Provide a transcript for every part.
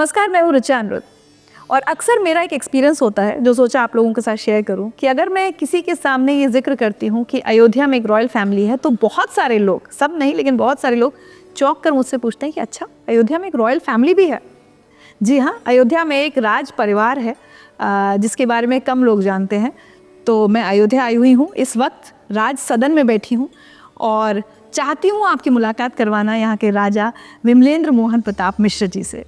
नमस्कार, मैं हूँ ऋचा अनिरुद्ध और अक्सर मेरा एक एक्सपीरियंस होता है जो सोचा आप लोगों के साथ शेयर करूँ कि अगर मैं किसी के सामने ये जिक्र करती हूँ कि अयोध्या में एक रॉयल फैमिली है तो बहुत सारे लोग, सब नहीं लेकिन बहुत सारे लोग चौंक कर मुझसे पूछते हैं कि अच्छा, अयोध्या में एक रॉयल फैमिली भी है। जी हाँ, अयोध्या में एक राज परिवार है जिसके बारे में कम लोग जानते हैं। तो मैं अयोध्या आई हुई हूँ, इस वक्त राज सदन में बैठी हूँ और चाहती हूँ आपकी मुलाकात करवाना यहाँ के राजा विमलेंद्र मोहन प्रताप मिश्र जी से।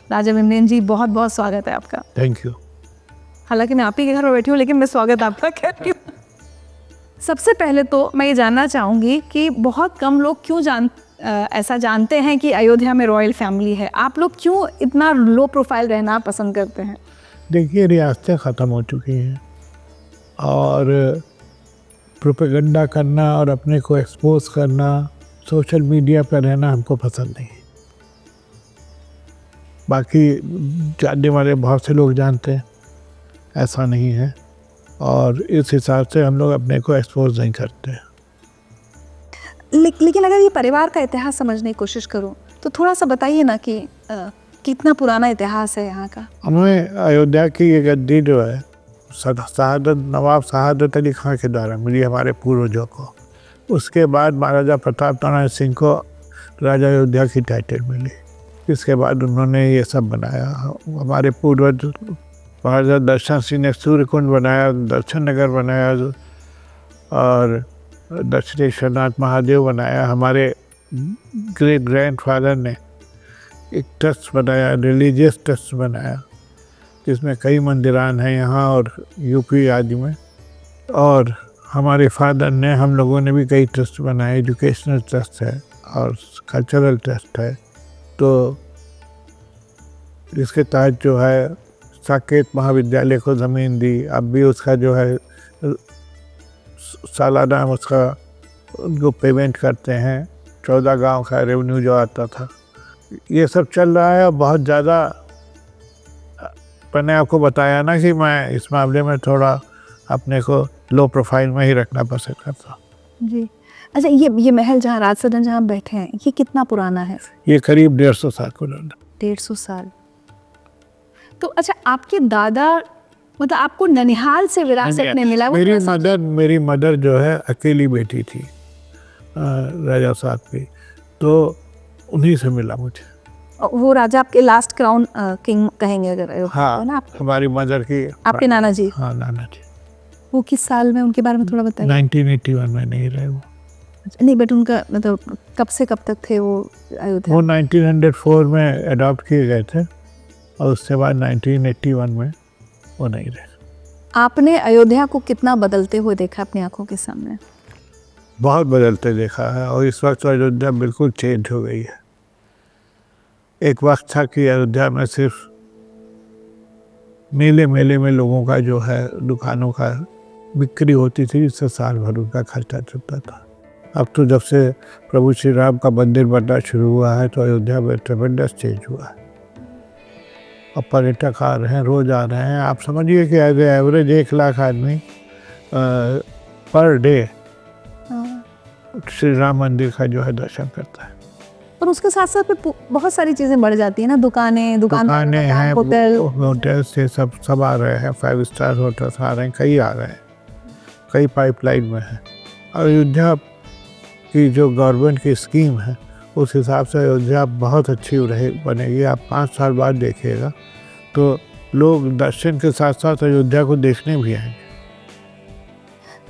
राजा विमलेंद्र जी, बहुत बहुत स्वागत है आपका। Thank you. हालांकि मैं आप ही के घर में बैठी हूँ लेकिन मैं स्वागत आपका कहती हूँ। सबसे पहले तो मैं ये जानना चाहूँगी कि बहुत कम लोग क्यों ऐसा जानते हैं कि अयोध्या में रॉयल फैमिली है। आप लोग क्यों इतना लो प्रोफाइल रहना पसंद करते हैं? देखिए, रियासतें ख़त्म हो चुकी हैं और प्रोपेगेंडा करना और अपने को एक्सपोज करना, सोशल मीडिया पर रहना हमको पसंद नहीं। बाकी जानने वाले बहुत से लोग जानते हैं, ऐसा नहीं है, और इस हिसाब से हम लोग अपने को एक्सपोज नहीं करते। लेकिन अगर ये परिवार का इतिहास समझने की कोशिश करूँ तो थोड़ा सा बताइए ना कि कितना पुराना इतिहास है यहाँ का। हमें अयोध्या की ये गद्दी जो है नवाब शहादत अली खां के द्वारा मिली हमारे पूर्वजों को। उसके बाद महाराजा प्रताप नारायण सिंह को राजा अयोध्या की टाइटल मिली। इसके बाद उन्होंने ये सब बनाया। हमारे पूर्वज महाराजा दर्शन सिंह ने सूर्यकुंड बनाया, दर्शन नगर बनाया और दक्षिणेश्वरनाथ महादेव बनाया। हमारे ग्रेट ग्रैंडफादर ने एक ट्रस्ट बनाया, रिलीजियस ट्रस्ट बनाया, जिसमें कई मंदिरान हैं यहाँ और यूपी आदि में। और हमारे फादर ने, हम लोगों ने भी कई ट्रस्ट बनाए। एजुकेशनल ट्रस्ट है और कल्चरल ट्रस्ट है। तो इसके तहत जो है साकेत महाविद्यालय को ज़मीन दी। अब भी उसका जो है सालाना उसका उनको पेमेंट करते हैं। 14 गांव का रेवेन्यू जो आता था, ये सब चल रहा है। बहुत ज़्यादा मैंने आपको बताया ना कि मैं इस मामले में थोड़ा अपने को लो प्रोफाइल में ही रखना पसंद करता हूँ। जी अच्छा, ये महल जहाँ राज सदन जहाँ बैठे हैं, ये कितना पुराना है? ये करीब 150 साल पुराना। 150 साल। तो अच्छा, आपके दादा, मतलब आपको ननिहाल से विरासत में मिला? मेरी मदर जो है अकेली बेटी थी राजा साहब की, तो उन्हीं से मिला मुझे। वो राजा आपके लास्ट क्राउन किंग कहेंगे अगर? हाँ ना, हमारी मदर की। आपके नाना जी? हाँ, नाना जी। वो किस साल में, उनके बारे में थोड़ा बताइए। 1981 में नहीं रहे वो। नहीं, बट उनका मतलब कब से कब तक थे वो अयोध्या? वो 1904 में अडॉप्ट किए गए थे और उसके बाद 1981 में वो नहीं रहे। आपने अयोध्या को कितना बदलते हुए देखा अपनी आंखों के सामने? बहुत बदलते देखा है और इस वक्त अयोध्या बिल्कुल चेंज हो गई है। एक वक्त था कि अयोध्या में सिर्फ मेले में लोगों का जो है दुकानों का बिक्री होती थी, जिससे साल भर उनका खर्चा चलता था। अब तो जब से प्रभु श्री राम का मंदिर बनना शुरू हुआ है तो अयोध्या में ट्रेमेंडस चेंज हुआ है। अब पर्यटक आ रहे हैं, रोज़ आ रहे हैं। आप समझिए कि एवरेज 1 लाख आदमी पर डे श्री राम मंदिर का जो है दर्शन करता है। और उसके साथ साथ बहुत सारी चीज़ें बढ़ जाती हैं ना, दुकान हैं, होटल से सब आ रहे हैं। 5 स्टार होटल्स आ रहे हैं, कई आ रहे हैं, कई पाइपलाइन में हैं। अयोध्या की जो गवर्नमेंट की स्कीम है उस हिसाब से अयोध्या बहुत अच्छी बनेगी। आप 5 साल बाद देखिएगा तो लोग दर्शन के साथ साथ अयोध्या को देखने भी आएंगे।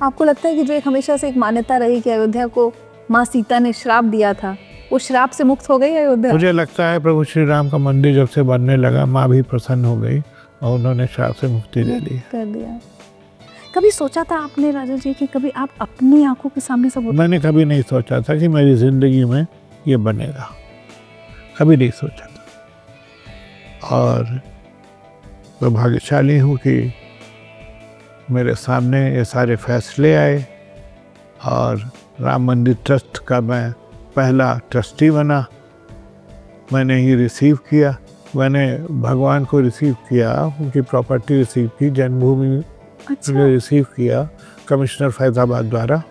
आपको लगता है कि जो एक हमेशा से एक मान्यता रही कि अयोध्या को माँ सीता ने श्राप दिया था, उस श्राप से मुक्त हो गई अयोध्या? मुझे लगता है प्रभु श्री राम का मंदिर जब से बनने लगा, माँ भी प्रसन्न हो गई और उन्होंने श्राप से मुक्ति दे दी कर दिया। कभी सोचा था आपने राजा जी कि कभी आप अपनी आंखों के सामने सब? मैंने कभी नहीं सोचा था कि मेरी ज़िंदगी में ये बनेगा, कभी नहीं सोचा था। और मैं भाग्यशाली हूँ कि मेरे सामने ये सारे फैसले आए और राम मंदिर ट्रस्ट का मैं पहला ट्रस्टी बना। मैंने ही रिसीव किया, मैंने भगवान को रिसीव किया, उनकी प्रॉपर्टी रिसीव की, जन्मभूमि रिसीव किया कमिश्नर फैज़ाबाद द्वारा।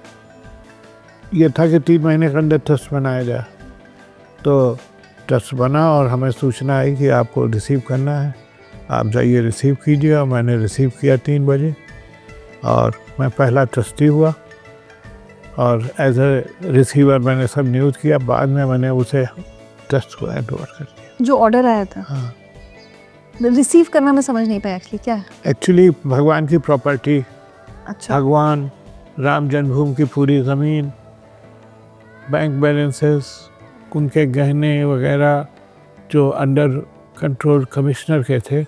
ये था कि 3 महीने के अंदर ट्रस्ट बनाया जाए। तो ट्रस्ट बना और हमें सूचना आई कि आपको रिसीव करना है, आप जाइए रिसीव कीजिए। और मैंने रिसीव किया 3 बजे और मैं पहला ट्रस्टी हुआ और एज ए रिसीवर मैंने सब न्यूज़ किया। बाद में मैंने उसे ट्रस्ट को हैंड ओवर कर दिया। जो ऑर्डर आया था, हाँ, रिसीव करना मैं समझ नहीं पाया एक्चुअली क्या है। एक्चुअली भगवान की प्रॉपर्टी, अच्छा, भगवान राम जन्मभूमि की पूरी ज़मीन, बैंक बैलेंसेस, उनके गहने वगैरह जो अंडर कंट्रोल कमिश्नर के थे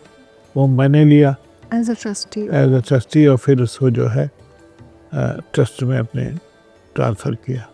वो मैंने लिया as a trustee. As a trustee और फिर उसको जो है ट्रस्ट में अपने ट्रांसफ़र किया।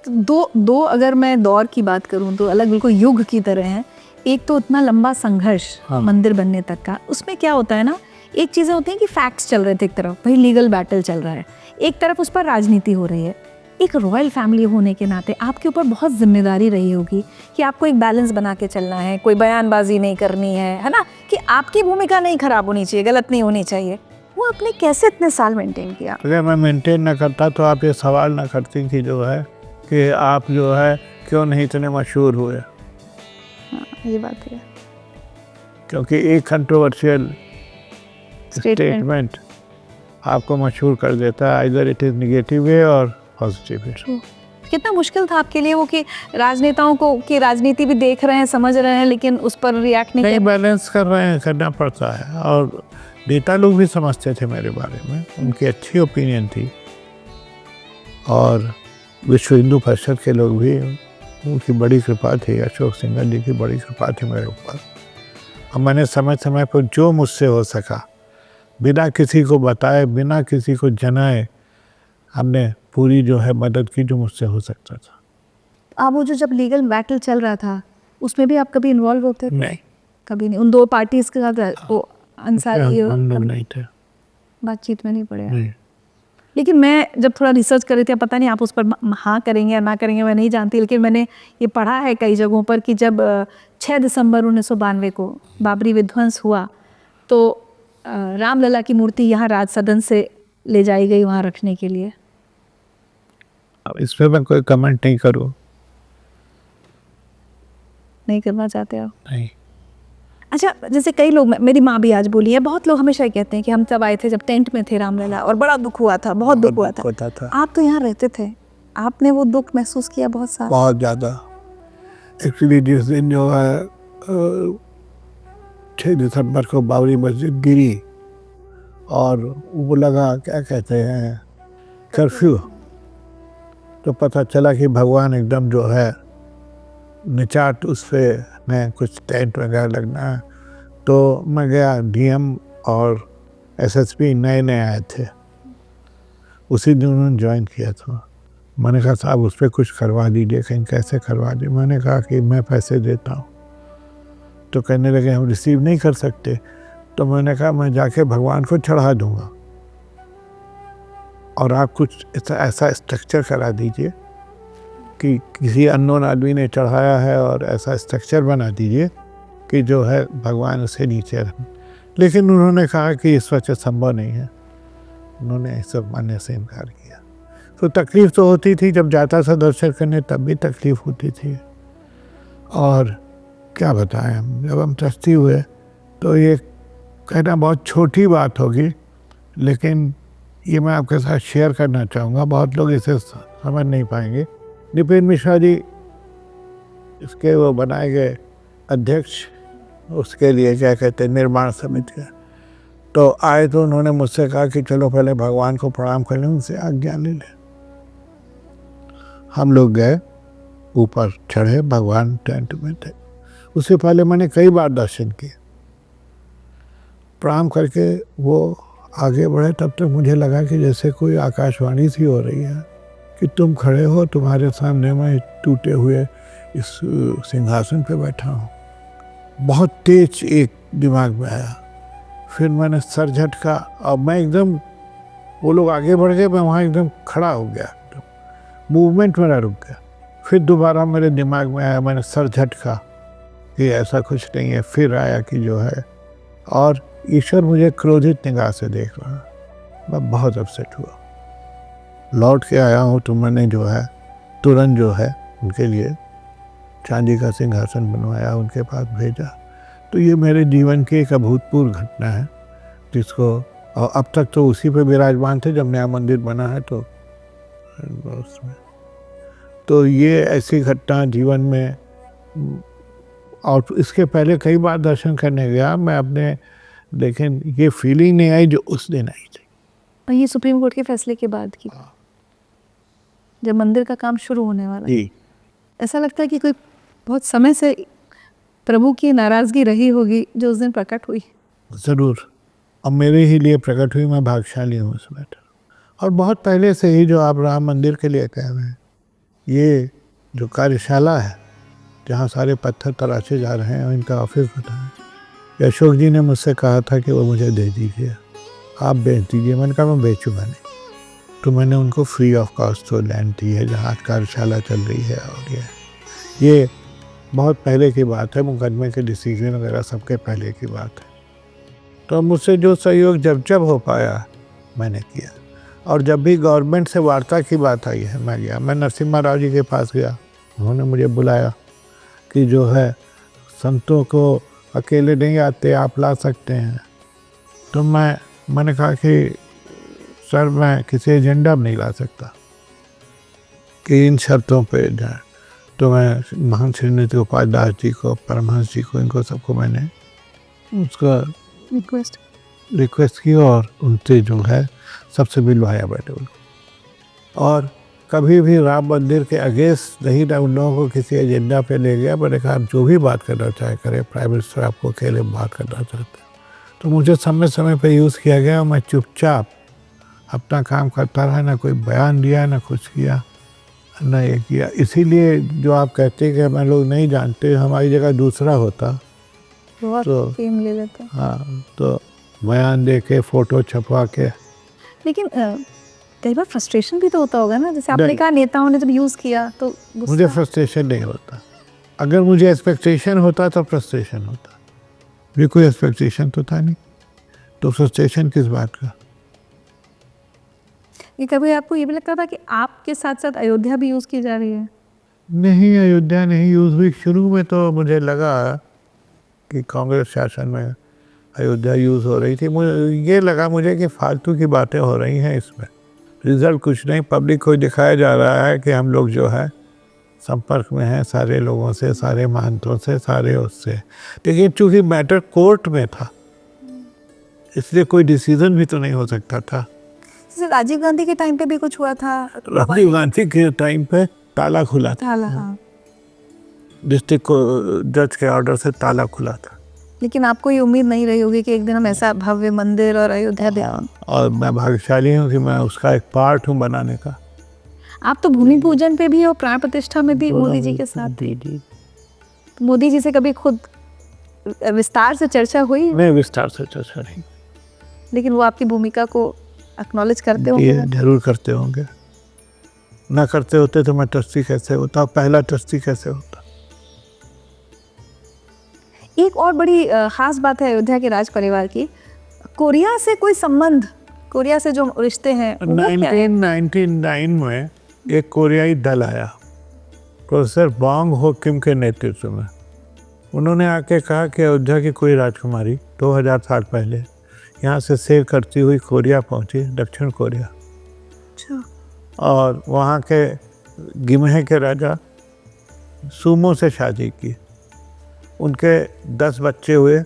दो अगर मैं दौर की बात करूं तो अलग बिल्कुल युग की तरह है। एक तो इतना लंबा संघर्ष हाँ। मंदिर बनने तक का, उसमें क्या होता है ना, एक चीज़ें होती हैं कि फैक्ट्स चल रहे थे एक तरफ, भाई लीगल बैटल चल रहा है, एक तरफ उस पर राजनीति हो रही है। एक रॉयल फैमिली होने के नाते आपके ऊपर बहुत जिम्मेदारी रही होगी कि आपको एक बैलेंस बना के चलना है, कोई बयानबाजी नहीं करनी है ना, कि आपकी भूमिका नहीं खराब होनी चाहिए, गलत नहीं होनी चाहिए। वो आपने कैसे इतने साल मेंटेन किया? अगर मैं मेंटेन ना करता तो आप ये सवाल ना करती कि जो है कि आप जो है क्यों नहीं इतने मशहूर हुए। हाँ, ये बात है। क्योंकि एक कंट्रोवर्शियल स्टेटमेंट आपको मशहूर कर देता है, either it is negative way और पॉजिटिव वे। कितना मुश्किल था आपके लिए वो कि राजनेताओं को की राजनीति भी देख रहे हैं, समझ रहे हैं, लेकिन उस पर रिएक्ट नहीं कर बैलेंस कर रहे हैं, करना पड़ता है। और नेता लोग भी समझते थे मेरे बारे में, उनकी अच्छी ओपिनियन थी और विश्व हिंदू परिषद के लोग भी, उनकी बड़ी कृपा थी, अशोक सिंघल जी की बड़ी कृपा थी मेरे ऊपर। और मैंने समय समय पर जो मुझसे हो सका, बिना किसी को बताए, बिना किसी को जनाए, हमने पूरी जो है मदद की जो मुझसे हो सकता था। आप वो जो जब लीगल बैटल चल रहा था उसमें भी आप कभी इन्वॉल्व होते थे? नहीं, कभी नहीं। उन दो पार्टीज के साथ वो अंसारी हम लोग नहीं थे, बातचीत में नहीं पड़े? नहीं। लेकिन मैं जब थोड़ा रिसर्च कर रही थी, पता नहीं आप उस पर हाँ करेंगे या ना करेंगे मैं नहीं जानती, लेकिन मैंने ये पढ़ा है कई जगहों पर कि जब 6 दिसंबर 1992 को बाबरी विध्वंस हुआ तो रामलला की मूर्ति यहाँ राज सदन से ले जाई गई वहाँ रखने के लिए। अब इस पर मैं कोई कमेंट नहीं करूँ। नहीं करना चाहते आप? नहीं। अच्छा, जैसे कई लोग, मेरी माँ भी आज बोली है, बहुत लोग हमेशा कहते हैं कि हम तब आए थे जब टेंट में थे रामलला और बड़ा दुख हुआ था, बहुत दुख हुआ था। आप तो यहाँ रहते थे, आपने वो दुख महसूस किया बहुत सारा? बहुत ज़्यादा। एक्चुअली जिस दिन जो है 6 दिसंबर को बाबरी मस्जिद गिरी और वो लगा क्या कहते हैं कर्फ्यू, तो पता चला कि भगवान एकदम जो है निचाट उस पर में कुछ टेंट वगैरह लगना है। तो मैं गया, डीएम और एसएसपी नए नए आए थे, उसी दिन उन्होंने ज्वाइन किया था। मैंने कहा साहब उस पर कुछ करवा दीजिए, कहीं कैसे करवा दी। मैंने कहा कि मैं पैसे देता हूँ। तो कहने लगे हम रिसीव नहीं कर सकते। तो मैंने कहा मैं जाके भगवान को चढ़ा दूँगा और आप कुछ ऐसा स्ट्रक्चर करा दीजिए कि किसी अननोन आदमी ने चढ़ाया है और ऐसा स्ट्रक्चर बना दीजिए कि जो है भगवान उसे नीचे रखें। लेकिन उन्होंने कहा कि इस वजह संभव नहीं है, उन्होंने इस सब मानने से इनकार किया। तो तकलीफ़ तो होती थी, जब जाता था दर्शन करने तब भी तकलीफ़ होती थी। और क्या बताएं, हम जब हम ट्रस्टी हुए तो ये कहना बहुत छोटी बात होगी, लेकिन ये मैं आपके साथ शेयर करना चाहूँगा, बहुत लोग इसे समझ नहीं पाएंगे। निपिन मिश्रा जी इसके वो बनाए गए अध्यक्ष, उसके लिए क्या कहते हैं निर्माण समिति का, तो आए तो उन्होंने मुझसे कहा कि चलो पहले भगवान को प्रणाम कर लें, उनसे आज्ञा ले लें। हम लोग गए, ऊपर चढ़े, भगवान टेंट में थे। उससे पहले मैंने कई बार दर्शन किए। प्रणाम करके वो आगे बढ़े, तब तक मुझे लगा कि जैसे कोई आकाशवाणी सी हो रही है कि तुम खड़े हो, तुम्हारे सामने मैं टूटे हुए इस सिंहासन पे बैठा हूँ। बहुत तेज एक दिमाग में आया। फिर मैंने सर झटका और मैं एकदम, वो लोग आगे बढ़ गए, मैं वहाँ एकदम खड़ा हो गया, मूवमेंट मेरा रुक गया। फिर दोबारा मेरे दिमाग में आया, मैंने सर झटका कि ऐसा कुछ नहीं है। फिर आया कि जो है, और ईश्वर मुझे क्रोधित निगाह से देख रहा। मैं बहुत अपसेट हुआ। लौट के आया हूँ तो मैंने जो है तुरंत जो है उनके लिए चांदी का सिंहासन बनवाया, उनके पास भेजा। तो ये मेरे जीवन की एक अभूतपूर्व घटना है जिसको, और अब तक तो उसी पे विराजमान थे, जब नया मंदिर बना है तो उसमें। तो ये ऐसी घटना जीवन में, और इसके पहले कई बार दर्शन करने गया मैं अपने, लेकिन ये फीलिंग नहीं आई जो उस दिन आई थी। और ये सुप्रीम कोर्ट के फैसले के बाद की, जब मंदिर का काम शुरू होने वाला है। जी, ऐसा लगता है कि कोई बहुत समय से प्रभु की नाराज़गी रही होगी जो उस दिन प्रकट हुई। ज़रूर। अब मेरे ही लिए प्रकट हुई, मैं भाग्यशाली हूँ उस मैटर। और बहुत पहले से ही जो आप राम मंदिर के लिए कह रहे हैं, ये जो कार्यशाला है जहाँ सारे पत्थर तराशे जा रहे हैं, इनका ऑफिस बना है। अशोक जी ने मुझसे कहा था कि वो मुझे दे दीजिए, आप बेच दीजिए। मैंने कहा मैं बेचूंगा नहीं। तो मैंने उनको फ्री ऑफ कॉस्ट वो लैंड दी है जहाँ कार्यशाला चल रही है। और ये बहुत पहले की बात है, मुकदमे के डिसीजन वगैरह सबके पहले की बात है। तो मुझसे जो सहयोग जब जब हो पाया मैंने किया। और जब भी गवर्नमेंट से वार्ता की बात आई है मैं गया। मैं नरसिम्हा राव जी के पास गया, उन्होंने मुझे बुलाया कि जो है संतों को अकेले नहीं आते, आप ला सकते हैं। तो मैंने कहा कि सर मैं किसी एजेंडा में नहीं ला सकता कि इन शर्तों पे जाए। तो मैं महंत श्रीनिधि गोपाल दास जी को, परमहंस जी को, इनको सबको मैंने उसका रिक्वेस्ट की और उनसे जो है सबसे मिलवाया बैठे उनको। और कभी भी राम मंदिर के अगेंस्ट नहीं ना उन लोगों को किसी एजेंडा पे ले गया। मैंने कहा आप जो भी बात करना चाहे करें, प्राइम मिनिस्टर आपको अकेले बात करना चाहते हैं। तो मुझे समय समय पे यूज़ किया गया और मैं चुपचाप अपना काम करता रहा, ना कोई बयान दिया, ना कुछ किया, ना ये किया। इसीलिए जो आप कहते हैं कि हमें लोग नहीं जानते, हमारी जगह दूसरा होता तो फेम ले लेते। हाँ, तो बयान दे के, फ़ोटो छपवा के। लेकिन कई बार फ्रस्ट्रेशन भी तो होता होगा ना, जैसे आपने कहा नेताओं ने जब यूज़ किया तो मुझे फ्रस्ट्रेशन नहीं होता। अगर मुझे एक्सपेक्टेशन होता तो फ्रस्ट्रेशन होता, भी कोई एक्सपेक्टेशन तो था नहीं, तो फ्रस्ट्रेशन किस बात का। ये कभी आपको ये भी लगता था कि आपके साथ साथ अयोध्या भी यूज़ की जा रही है? नहीं, अयोध्या नहीं यूज़ हुई। शुरू में तो मुझे लगा कि कांग्रेस शासन में अयोध्या यूज़ हो रही थी। मुझे ये लगा कि फालतू की बातें हो रही हैं, इसमें रिज़ल्ट कुछ नहीं, पब्लिक को दिखाया जा रहा है कि हम लोग जो है संपर्क में हैं सारे लोगों से, सारे महंतों से, सारे उससे। लेकिन चूँकि मैटर कोर्ट में था इसलिए कोई डिसीजन भी तो नहीं हो सकता था। जैसे राजीव गांधी के टाइम पे भी कुछ हुआ था। राजीव गांधी के टाइम पे ताला खुला था, हाँ। डिस्ट्रिक्ट को जज के ऑर्डर से ताला खुला था। लेकिन आपको ये उम्मीद नहीं रही होगी कि एक दिन हम ऐसा भव्य मंदिर और अयोध्या देखें। और मैं भाग्यशाली हूँ कि मैं उसका एक पार्ट हूँ बनाने का। आप तो भूमि पूजन पे भी और प्राण प्रतिष्ठा में भी मोदी जी के साथ थे। तो मोदी जी से कभी खुद विस्तार से चर्चा हुई? नहीं, विस्तार से चर्चा नहीं। लेकिन वो आपकी भूमिका को एक्नॉलेज करते होंगे? जरूर करते होंगे। ना करते होते तो मैं ट्रस्टी कैसे होता, पहला ट्रस्टी कैसे होता। एक और बड़ी ख़ास बात है अयोध्या के राज परिवार की, कोरिया से कोई संबंध, कोरिया से जो रिश्ते हैं। 1999 में एक कोरियाई दल आया प्रोफेसर बॉन्ग हो किम के नेतृत्व में। उन्होंने आके कहा कि अयोध्या की कोई राजकुमारी 2000 साल पहले यहाँ से सैर करती हुई कोरिया पहुँची, दक्षिण कोरिया। अच्छा। और वहाँ के गिमहे के राजा सूमो से शादी की। उनके 10 बच्चे हुए,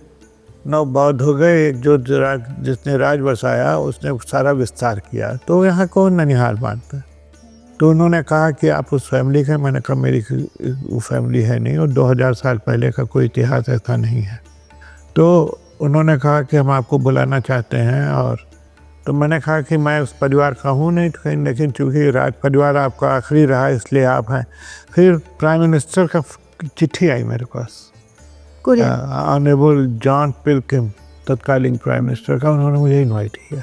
9 बौद्ध हो गए। जो जिसने राज बसाया उसने सारा विस्तार किया। तो यहाँ को ननिहाल मानता है। तो उन्होंने कहा कि आप उस फैमिली के। मैंने कहा मेरी वो फैमिली है नहीं और 2000 साल पहले का कोई इतिहास ऐसा नहीं है। तो उन्होंने कहा कि हम आपको बुलाना चाहते हैं। और तो मैंने कहा कि मैं उस परिवार का हूँ नहीं, लेकिन चूँकि राज परिवार आपका आखिरी रहा इसलिए आप हैं। फिर प्राइम मिनिस्टर का चिट्ठी आई मेरे पास, ऑनरेबल जॉन पिलकिम, तत्कालीन प्राइम मिनिस्टर का। उन्होंने मुझे इनवाइट किया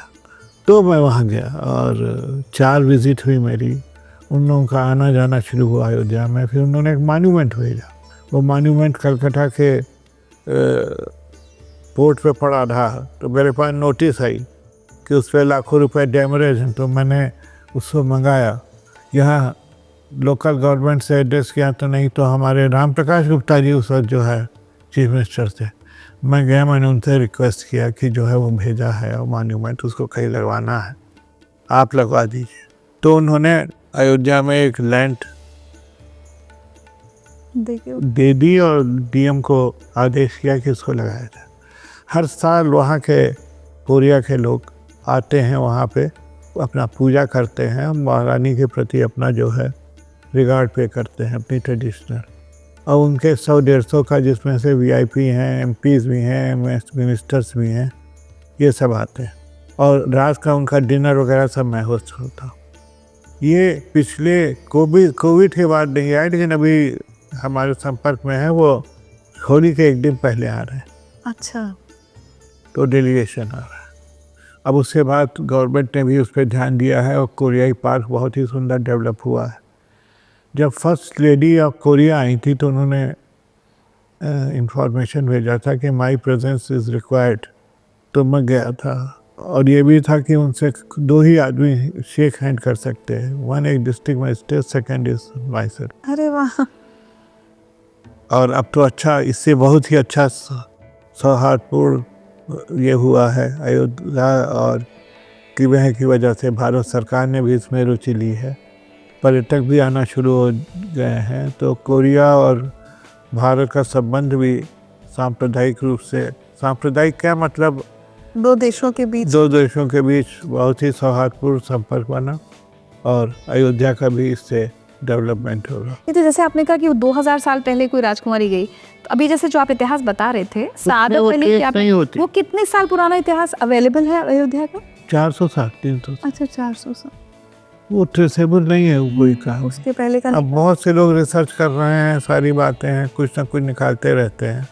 तो मैं वहाँ गया और 4 विज़िट हुई मेरी। उन लोगों का आना जाना शुरू हुआ अयोध्या में। फिर उन्होंने एक मॉन्यूमेंट भेजा। वो मॉन्यूमेंट कलकत्ता के पोर्ट पे पड़ा था। तो मेरे पास नोटिस आई कि उस पर लाखों रुपए डैमरेज हैं। तो मैंने उसको मंगाया। यहाँ लोकल गवर्नमेंट से एड्रेस किया तो नहीं तो हमारे राम प्रकाश गुप्ता जी उस वक्त जो है चीफ मिनिस्टर थे, मैं गया, मैंने उनसे रिक्वेस्ट किया कि जो है वो भेजा है और मॉन्यूमेंट उसको कहीं लगवाना है, आप लगवा दीजिए। तो उन्होंने अयोध्या में एक लैंड दे दी और डीएम को आदेश किया कि उसको लगाया जाए। हर साल वहाँ के कोरिया के लोग आते हैं, वहाँ पे अपना पूजा करते हैं, महारानी के प्रति अपना जो है रिगार्ड पे करते हैं अपनी ट्रेडिशनल, और उनके 100-150 का जिसमें से वीआईपी हैं, एमपीज भी हैं, मिनिस्टर्स भी हैं, ये सब आते हैं और रात का उनका डिनर वगैरह सब मैं होस्ट होता हूँ। ये पिछले कोविड के बाद नहीं आए, लेकिन अभी हमारे संपर्क में है, वो होली के एक दिन पहले आ रहे हैं। अच्छा, तो डेलीगेशन आ रहा है। अब उसके बाद गवर्नमेंट ने भी उस पर ध्यान दिया है और कोरियाई पार्क बहुत ही सुंदर डेवलप हुआ है। जब first lady of Korea I थी तो उन्होंने इंफॉर्मेशन भेजा था कि माई प्रेजेंस इज़ रिक्वायर्ड, तो मैं गया था और ये भी था कि उनसे 2 ही आदमी शेक हैंड कर सकते हैं, वन एक डिस्ट्रिक्ट मजिस्ट्रेट, सेकेंड इज वाइसर। अरे वाह। और अब तो अच्छा, इससे बहुत ही अच्छा सौहार्दपूर्ण ये हुआ है अयोध्या, और विवाह की वजह से भारत सरकार ने भी इसमें रुचि ली है, पर्यटक भी आना शुरू हो गए हैं। तो कोरिया और भारत का संबंध भी सांप्रदायिक रूप से, सांप्रदायिक क्या मतलब, 2 देशों के बीच बहुत ही सौहार्दपूर्ण संपर्क बना और अयोध्या का भी इससे डेवलपमेंट होगा। ये तो जैसे आपने कहा कि 2000 साल पहले कोई राजकुमारी गई, तो अभी जैसे जो आप इतिहास बता रहे थे, सादत अली की वो कितने साल पुराना इतिहास अवेलेबल है अयोध्या का? 400 साल, 300। अच्छा, 400 साल। वो ट्रेसेबल नहीं है कोई का, उसके पहले का। अब बहुत से लोग रिसर्च कर रहे हैं, सारी बातें हैं, कुछ ना कुछ निकालते रहते हैं,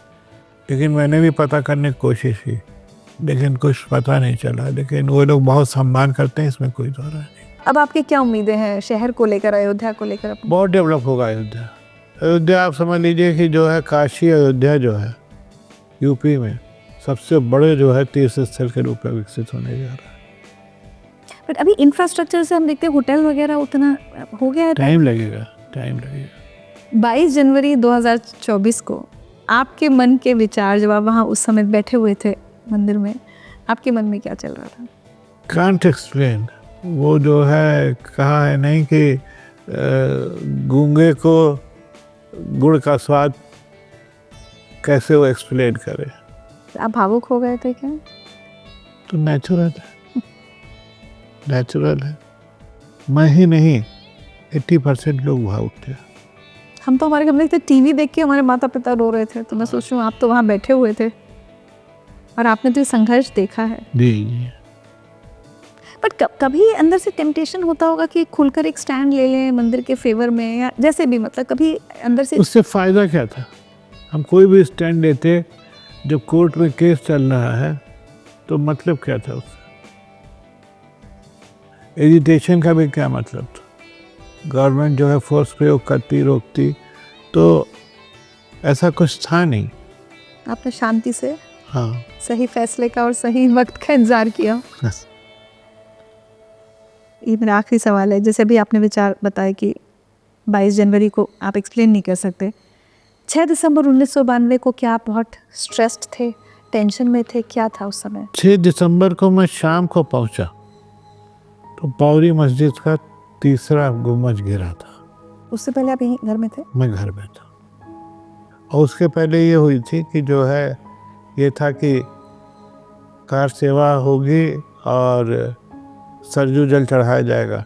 लेकिन मैंने भी पता करने की कोशिश की, लेकिन कुछ पता नहीं चला। लेकिन वो लोग बहुत सम्मान करते हैं, इसमें कोई दो राय नहीं। अब आपकी क्या उम्मीदें हैं शहर को लेकर, अयोध्या को लेकर? बहुत डेवलप होगा अयोध्या। आप समझ लीजिए कि जो है काशी अयोध्या जो है यूपी में सबसे बड़े जो है तीर्थ स्थल के रूप में विकसित होने जा रहा है। बट अभी इंफ्रास्ट्रक्चर से हम देखते हैं होटल वगैरह उतना हो गया है। टाइम लगेगा। 22 जनवरी 2024 को आपके मन के विचार, जब आप वहाँ उस समय बैठे हुए थे मंदिर में, आपके मन में क्या चल रहा था? Can't explain. वो जो है कहा है नहीं कि गूंगे को गुड़ का स्वाद कैसे वो एक्सप्लेन करे। आप भावुक हो गए थे क्या? तो नेचुरल है। मैं ही नहीं, 80% लोग भावुक थे। हम तो हमारे घर में टीवी देख के हमारे माता पिता रो रहे थे, तो मैं सोच रही हूँ आप तो वहाँ बैठे हुए थे और आपने तो संघर्ष देखा है। जी। बट कभी अंदर से टेम्पटेशन होता होगा कि खुलकर एक स्टैंड ले लें मंदिर के फेवर में, या जैसे भी, मतलब कभी अंदर से? उससे फ़ायदा क्या था? हम कोई भी स्टैंड लेते, जब कोर्ट में केस चल रहा है तो मतलब क्या था उससे? एजिटेशन का भी क्या मतलब था? गवर्नमेंट जो है फोर्स प्रयोग करती, रोकती, तो ऐसा कुछ था नहीं। आपने शांति से, हाँ, सही फैसले का और सही वक्त का इंतजार किया। ये मेरा आखिरी सवाल है, जैसे अभी आपने विचार बताया कि 22 जनवरी को आप एक्सप्लेन नहीं कर सकते, 6 दिसंबर 1992 को क्या आप बहुत स्ट्रेस्ड थे, टेंशन में थे, क्या था उस समय? 6 दिसंबर को मैं शाम को पहुंचा तो पौरी मस्जिद का 3रा गुम्बज गिरा था। उससे पहले आप यहीं घर में थे? मैं घर में था। और उसके पहले ये हुई थी कि जो है ये था कि कार सेवा होगी और सरजू जल चढ़ाया जाएगा,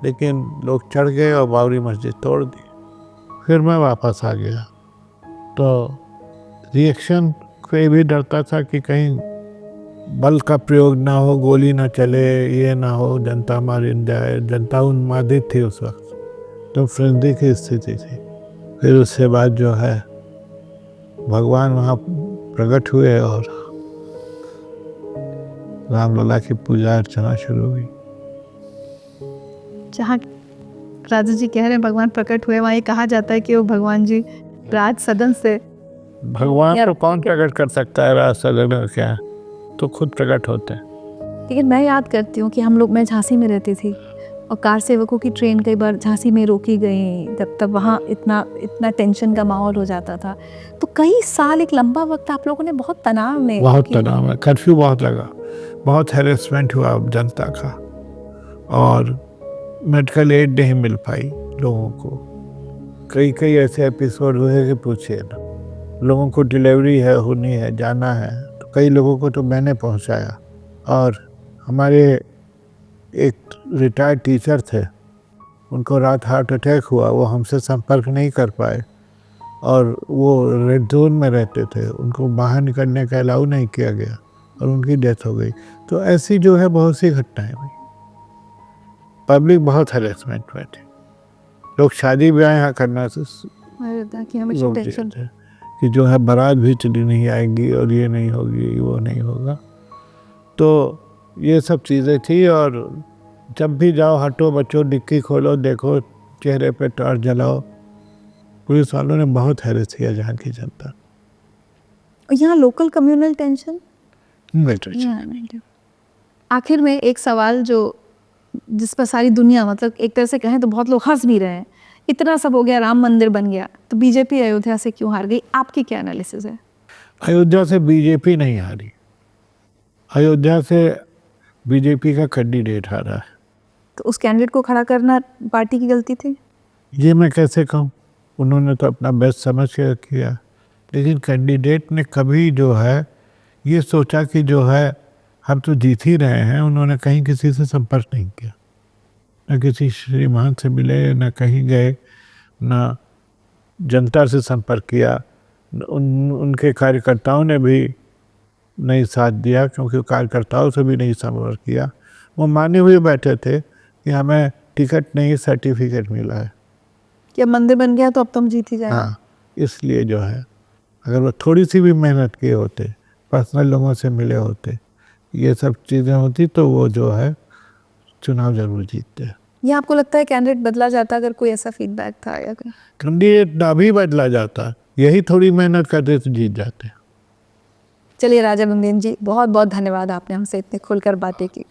लेकिन लोग चढ़ गए और बाबरी मस्जिद तोड़ दी। फिर मैं वापस आ गया, तो रिएक्शन पे भी डरता था कि कहीं बल का प्रयोग ना हो, गोली ना चले, ये ना हो, जनता मारी जाए। जनता उन्मादित थी उस वक्त, तो फ्रेंडी की स्थिति थी। फिर उसके बाद जो है भगवान वहाँ प्रकट हुए और रामलला की पूजा अर्चना शुरू हुई। जहाँ राजा जी कह रहे हैं भगवान प्रकट हुए, वहाँ ये कहा जाता है कि वो भगवान जी राज सदन से, भगवान तो कौन प्रकट कर सकता है राज सदन, क्या तो खुद प्रकट होते हैं। लेकिन मैं याद करती हूँ कि हम लोग, मैं झांसी में रहती थी, और कार सेवकों की ट्रेन कई बार झांसी में रोकी गई, जब तक वहाँ इतना इतना टेंशन का माहौल हो जाता था। तो कई साल, एक लंबा वक्त आप लोगों ने बहुत तनाव में बहुत तनाव है, कर्फ्यू बहुत लगा, बहुत हैरेसमेंट हुआ जनता का, और मेडिकल एड नहीं मिल पाई लोगों को। कई कई ऐसे एपिसोड हुए कि पूछिए ना। लोगों को डिलीवरी है, होनी है, जाना है, तो कई लोगों को तो मैंने पहुंचाया। और हमारे एक रिटायर्ड टीचर थे, उनको रात हार्ट अटैक हुआ, वो हमसे संपर्क नहीं कर पाए और वो रेड जोन में रहते थे, उनको बाहर निकलने का अलाउ नहीं किया गया और उनकी डेथ हो गई। तो ऐसी जो है बहुत सी घटनाएं हुई। पब्लिक बहुत हैरेसमेंट में थी, लोग शादी ब्याह यहाँ करना से अयोध्या की हमेशा रोक दिए टेंशन। थे कि जो है बारात भी चली नहीं आएगी और ये नहीं होगी, वो नहीं होगा। तो ये सब चीज़ें थी। और जब भी जाओ, हटो बच्चों, डिक्की खोलो, देखो, चेहरे पे टॉर्च जलाओ। पुलिस वालों ने बहुत हैरेस किया जहाँ की जनता। और यहाँ लोकल कम्युनल टेंशन। नहीं। आखिर में एक सवाल जो जिस पर सारी दुनिया, मतलब एक तरह से कहें तो बहुत लोग हंस भी रहे हैं, इतना सब हो गया, राम मंदिर बन गया, तो बीजेपी अयोध्या से क्यों हार गई? आपकी क्या एनालिसिस है? अयोध्या से बीजेपी नहीं हारी, अयोध्या से बीजेपी का कैंडिडेट हारा है। तो उस कैंडिडेट को खड़ा करना पार्टी की गलती थी? ये मैं कैसे कहूँ, उन्होंने तो अपना बेस्ट समझ के किया, लेकिन कैंडिडेट ने कभी जो है ये सोचा कि जो है हम तो जीत ही रहे हैं। उन्होंने कहीं किसी से संपर्क नहीं किया, न किसी श्रीमान से मिले, न कहीं गए, न जनता से संपर्क किया। उनके कार्यकर्ताओं ने भी नहीं साथ दिया, क्योंकि कार्यकर्ताओं से भी नहीं संपर्क किया। वो माने हुए बैठे थे कि हमें टिकट नहीं, सर्टिफिकेट मिला है कि अब मंदिर बन गया तो अब तुम जीत ही जाए। हाँ, इसलिए जो है अगर वो थोड़ी सी भी मेहनत किए होते, पर्सनल लोगों से मिले होते, ये सब चीज़ें होती, तो वो जो है चुनाव जरूर जीतते। या आपको लगता है कैंडिडेट बदला जाता अगर कोई ऐसा फीडबैक था? या कैंडिडेट ना भी बदला जाता, यही थोड़ी मेहनत करते तो जीत जाते। चलिए राजा नंदन जी, बहुत बहुत धन्यवाद, आपने हमसे इतने खुलकर बातें की।